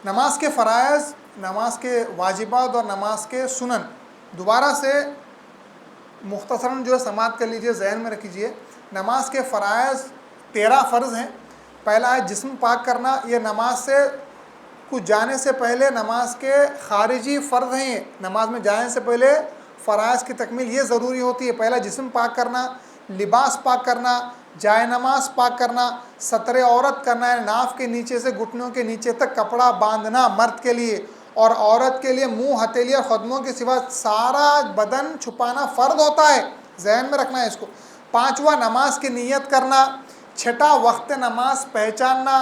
نماز کے فرائض، نماز کے واجبات اور نماز کے سنن دوبارہ سے مختصراً جو ہے سماعت کر لیجئے، ذہن میں رکھ لیجئے۔ نماز کے فرائض 13 فرض ہیں۔ پہلا ہے جسم پاک کرنا، یہ نماز سے کچھ جانے سے پہلے نماز کے خارجی فرض ہیں۔ یہ نماز میں جانے سے پہلے فرائض کی تکمیل یہ ضروری ہوتی ہے۔ پہلا جسم پاک کرنا، لباس پاک کرنا، جائے نماز پاک کرنا، ستر عورت کرنا ہے، ناف کے نیچے سے گھٹنوں کے نیچے تک کپڑا باندھنا مرد کے لیے، اور عورت کے لیے منہ، ہتھیلی اور قدموں کے سوا سارا بدن چھپانا فرض ہوتا ہے، ذہن میں رکھنا ہے اس کو۔ پانچواں نماز کی نیت کرنا، چھٹا وقت نماز پہچاننا،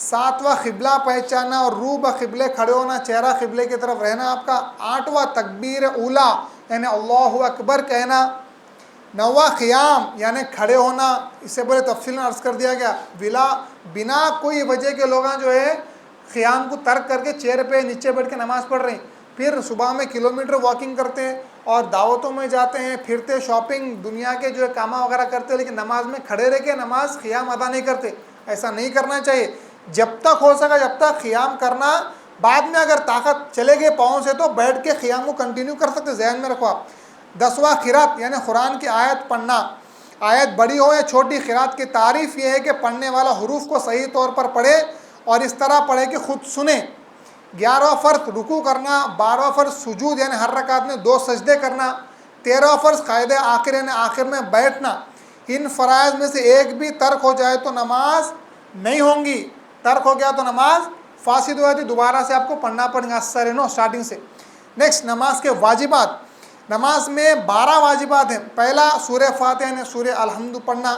ساتواں قبلہ پہچاننا اور روح بقبلے کھڑے ہونا، چہرہ قبلے کی طرف رہنا آپ کا۔ آٹھواں تکبیر اولا یعنی اللہ اکبر کہنا۔ نواں قیام یعنی کھڑے ہونا، اس سے پہلے تفصیل عرض کر دیا گیا، بنا کوئی وجہ کے لوگ جو ہے قیام کو ترک کر کے چیئر پہ نیچے بیٹھ کے نماز پڑھ رہے ہیں، پھر صبح میں کلومیٹر واکنگ کرتے ہیں اور دعوتوں میں جاتے ہیں، پھرتے، شاپنگ، دنیا کے جو ہے کامہ وغیرہ کرتے ہیں، لیکن نماز میں کھڑے رہ کے نماز قیام ادا نہیں کرتے۔ ایسا نہیں کرنا چاہیے، جب تک ہو سکا جب تک قیام کرنا، بعد میں اگر طاقت چلے گئے پاؤں سے تو بیٹھ کے قیام کو کنٹینیو کر سکتے، ذہن میں رکھو آپ۔ 10واں قرات یعنی قرآن کی آیت پڑھنا، آیت بڑی ہو یا چھوٹی، قرات کی تعریف یہ ہے کہ پڑھنے والا حروف کو صحیح طور پر پڑھے اور اس طرح پڑھے کہ خود سنے۔ 11واں فرض رکوع کرنا، 12واں فرض سجود یعنی ہر رکعت میں 2 سجدے کرنا، 13واں فرض قائد آخر یعنی آخر میں بیٹھنا۔ ان فرائض میں سے ایک بھی ترک ہو جائے تو نماز نہیں ہوں گی، ترک ہو گیا تو نماز فاسد ہو جاتی، دوبارہ سے آپ کو پڑھنا پڑے گا اسٹارٹنگ سے۔ نیکسٹ نماز کے واجبات، نماز میں 12 واجبات ہیں۔ پہلا سورہ فاتحہ یعنی سورہ الحمد پڑھنا،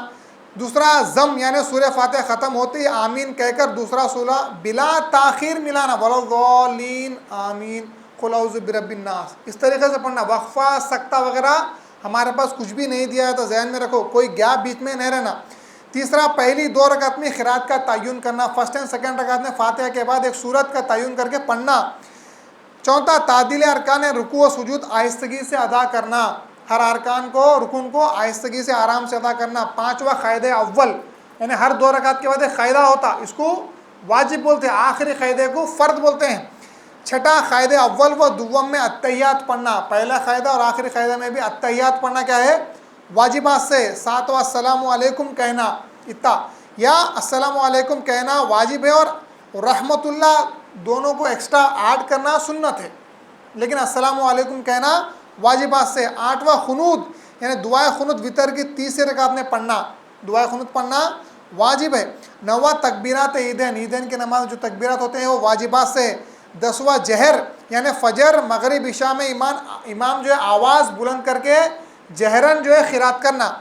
دوسرا ضم یعنی سورہ فاتحہ ختم ہوتی ہے آمین کہہ کر دوسرا سورہ بلا تاخیر ملانا، وَلَضَّالِّينَ آمین، قُلْ اعوذ برب الناس، اس طریقے سے پڑھنا۔ وقفہ، سکتہ وغیرہ ہمارے پاس کچھ بھی نہیں دیا ہے تو ذہن میں رکھو، کوئی گیپ بیچ میں نہیں رہنا۔ تیسرا پہلی 2 رکعت میں قرات کا تعین کرنا، فرسٹ اینڈ سیکنڈ رکعت میں فاتحہ کے بعد ایک سورت کا تعین کر کے پڑھنا۔ چوتھا تعدیل ارکان، رکوع و سجود آہستگی سے ادا کرنا، ہر ارکان کو، رکن کو آہستگی سے آرام سے ادا کرنا۔ پانچواں قاعدہ اول یعنی ہر 2 رکعت کے بعد ایک قاعدہ ہوتا، اس کو واجب بولتے ہیں، آخری قاعدے کو فرض بولتے ہیں۔ چھٹا قاعدہ اول و دوم میں التحیات پڑھنا، پہلا قاعدہ اور آخری قاعدہ میں بھی التحیات پڑھنا کیا ہے، واجبات سے۔ ساتواں السلام علیکم کہنا، اتا یا السلام علیکم کہنا واجب ہے، اور رحمت اللہ دونوں کو ایکسٹرا ایڈ کرنا سنت ہے، لیکن السلام علیکم کہنا واجبات سے۔ آٹھواں قنوت یعنی دعائے قنوت وتر کی 30 رکعت میں پڑھنا، دعائے قنوت پڑھنا واجب ہے۔ نواں تکبیرات عیدین، عیدین کی نماز جو تکبیرات ہوتے ہیں وہ واجبات سے۔ 10واں جہر یعنی فجر، مغرب، عشاء میں امام جو ہے آواز بلند کر کے جہرن جو ہے قرات کرنا۔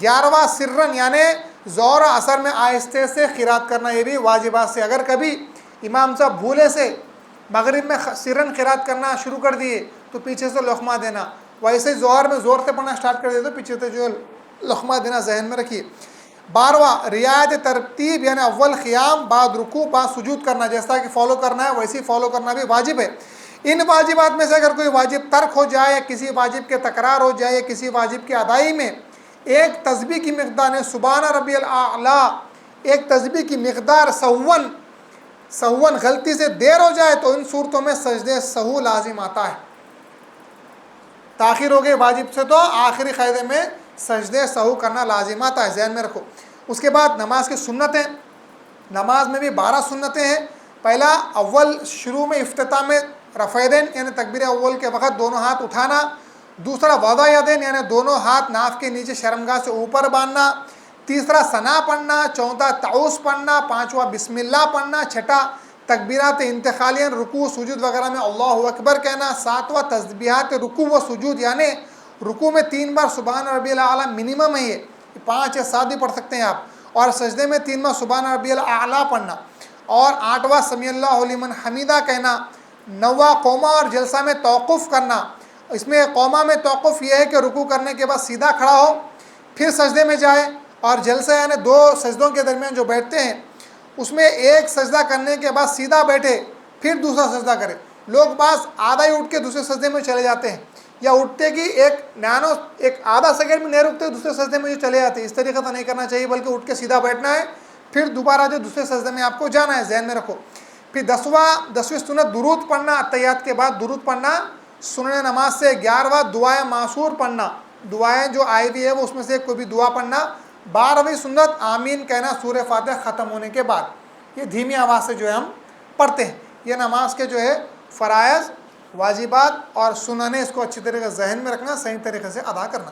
11واں سرن یعنی ظہر و عصر میں آہستہ سے قرات کرنا، یہ بھی واجبات سے۔ اگر کبھی امام صاحب بھولے سے مغرب میں سرن قرات کرنا شروع کر دیے تو پیچھے سے لقمہ دینا، ویسے ہی ظہر میں زور سے پڑھنا سٹارٹ کر دیے تو پیچھے سے جو ہے لقمہ دینا، ذہن میں رکھیے۔ 12واں رعایت ترتیب یعنی اول قیام، بعد رکوع، بعد سجود کرنا، جیسا کہ فالو کرنا ہے ویسے ہی فالو کرنا بھی واجب ہے۔ ان واجبات میں سے اگر کوئی واجب ترک ہو جائے یا کسی واجب کے تکرار ہو جائے یا کسی واجب کی ادائی میں ایک تسبیح کی مقدار ہے سبحان ربی الاعلیٰ، ایک تسبیح کی مقدار سہون غلطی سے دیر ہو جائے تو ان صورتوں میں سجدے سہو لازم آتا ہے۔ تاخیر ہو گئی واجب سے تو آخری قاعدے میں سجدے سہو کرنا لازم آتا ہے، ذہن میں رکھو۔ اس کے بعد نماز کی سنتیں، نماز میں بھی 12 سنتیں ہیں۔ پہلا اول شروع میں افتتاح میں رفع یدین یعنی تکبیر اول کے وقت دونوں ہاتھ اٹھانا، دوسرا وضع یدین یعنی دونوں ہاتھ ناف کے نیچے شرمگاہ سے اوپر باندھنا، تیسرا ثنا پڑھنا، چوتھا تعوذ پڑھنا، پانچواں بسم اللہ پڑھنا، چھٹا تکبیرات انتقالیہ رکوع سجود وغیرہ میں اللہ اکبر کہنا، ساتواں تسبیحات رکوع و سجود یعنی رکوع میں 3 بار سبحان ربی الاعلیٰ منیمم ہے، یہ 5 یا 7 بھی پڑھ سکتے ہیں آپ، اور سجدے میں 3 بار سبحان ربی الاعلیٰ پڑھنا، اور 8واں سمیع اللہ لمن حمیدہ کہنا، 9واں قوما اور جلسہ میں توقف کرنا۔ اس میں قوما میں توقف یہ ہے کہ رکوع کرنے کے بعد سیدھا کھڑا ہو، پھر سجدے میں جائے، اور جلسہ یعنی 2 سجدوں کے درمیان جو بیٹھتے ہیں اس میں ایک سجدہ کرنے کے بعد سیدھا بیٹھے پھر دوسرا سجدہ کرے۔ لوگ بعض آدھا ہی اٹھ کے دوسرے سجدے میں چلے جاتے ہیں، یا اٹھتے کہ ایک آدھا سیکنڈ میں نہیں رکتے دوسرے سجدے میں جو چلے جاتے ہیں، اس طریقے سے نہیں کرنا چاہیے، بلکہ اٹھ کے سیدھا بیٹھنا ہے، پھر دوبارہ جو دوسرے سجدے میں آپ کو جانا ہے، ذہن میں رکھو۔ پھر دسویں سنت درود پڑھنا، اتحیات کے بعد درود پڑھنا سنن نماز سے۔ 11واں دعائے معصور پڑھنا، دعائیں جو آئی ہوئی ہے وہ اس میں سے کوئی بھی دعا پڑھنا۔ 12ویں سنت آمین کہنا سورہ فاتحہ ختم ہونے کے بعد، یہ دھیمی آواز سے جو ہے ہم پڑھتے ہیں۔ یہ نماز کے جو ہے فرائض، واجبات اور سننیں، اس کو اچھی طریقے سے ذہن میں رکھنا، صحیح طریقے سے ادا کرنا۔